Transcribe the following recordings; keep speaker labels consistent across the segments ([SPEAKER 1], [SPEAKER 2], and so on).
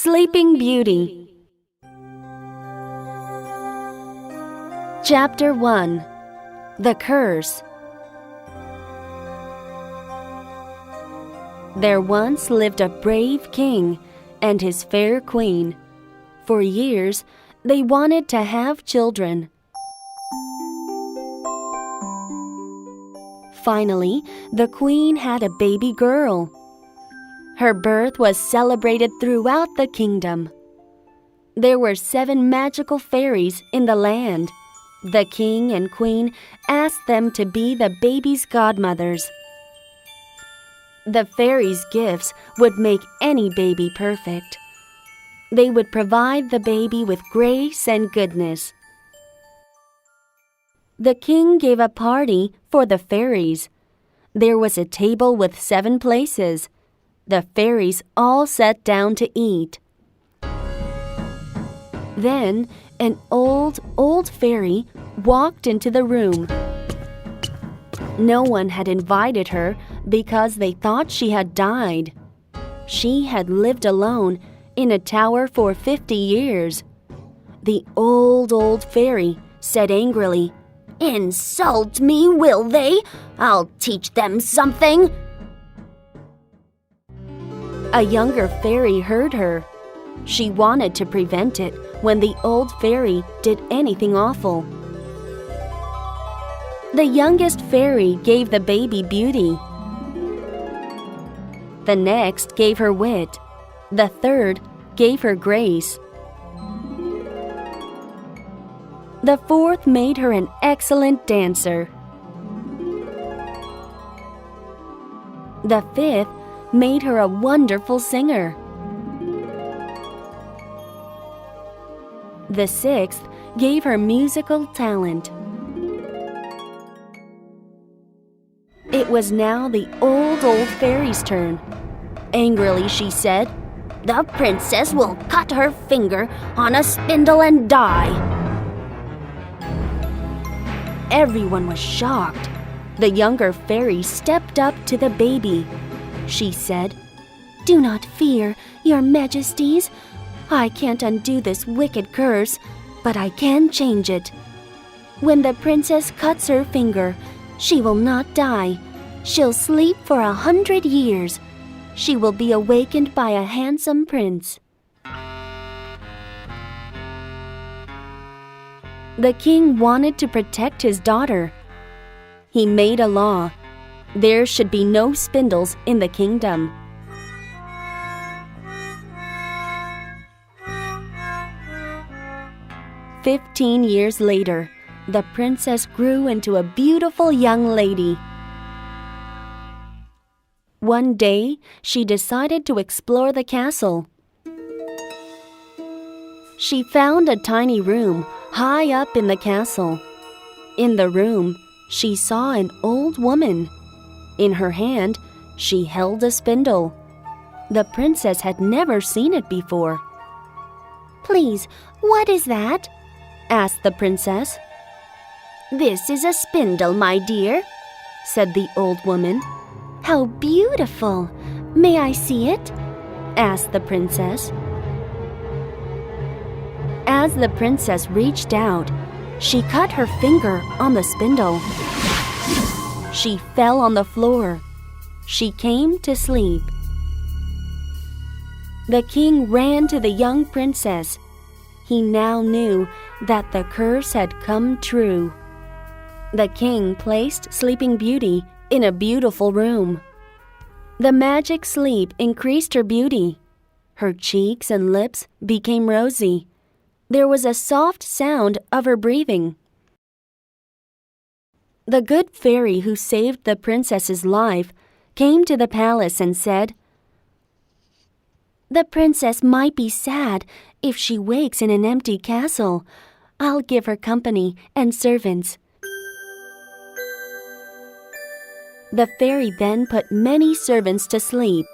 [SPEAKER 1] Sleeping Beauty. Chapter 1. The Curse. There once lived a brave king and his fair queen. For years, they wanted to have children. Finally, the queen had a baby girl. Her birth was celebrated throughout the kingdom. There were 7 magical fairies in the land. The king and queen asked them to be the baby's godmothers. The fairies' gifts would make any baby perfect. They would provide the baby with grace and goodness. The king gave a party for the fairies. There was a table with 7 places. The fairies all sat down to eat. Then an old fairy walked into the room. No one had invited her because they thought she had died. She had lived alone in a tower for 50 years. The old fairy said angrily, "Insult me, will they? I'll teach them something." A younger fairy heard her. She wanted to prevent it when the old fairy did anything awful. The youngest fairy gave the baby beauty. The next gave her wit. The third gave her grace. The fourth made her an excellent dancer. The fifth made her a wonderful singer. The sixth gave her musical talent. It was now the old fairy's turn. Angrily, she said, "The princess will cut her finger on a spindle and die." Everyone was shocked. The younger fairy stepped up to the baby. She said, "Do not fear, your majesties. I can't undo this wicked curse, but I can change it. When the princess cuts her finger, she will not die. She'll sleep for 100 years. She will be awakened by a handsome prince." The king wanted to protect his daughter. He made a law. There should be no spindles in the kingdom. "15 years later, the princess grew into a beautiful young lady. One day, she decided to explore the castle. She found a tiny room high up in the castle. In the room, she saw an old woman. In her hand, she held a spindle. The princess had never seen it before. "Please, what is that?" asked the princess. "This is a spindle, my dear," said the old woman. "How beautiful! May I see it?" asked the princess. As the princess reached out, she cut her finger on the spindle. She fell on the floor. She came to sleep. The king ran to the young princess. He now knew that the curse had come true. The king placed Sleeping Beauty in a beautiful room. The magic sleep increased her beauty. Her cheeks and lips became rosy. There was a soft sound of her breathing. The good fairy who saved the princess's life came to the palace and said, "The princess might be sad if she wakes in an empty castle. I'll give her company and servants." The fairy then put many servants to sleep.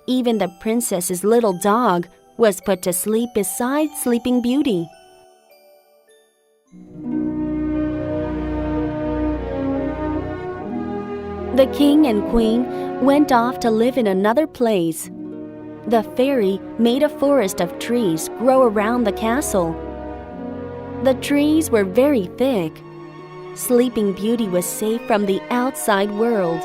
[SPEAKER 1] Even the princess's little dog was put to sleep beside Sleeping Beauty. The king and queen went off to live in another place. The fairy made a forest of trees grow around the castle. The trees were very thick. Sleeping Beauty was safe from the outside world.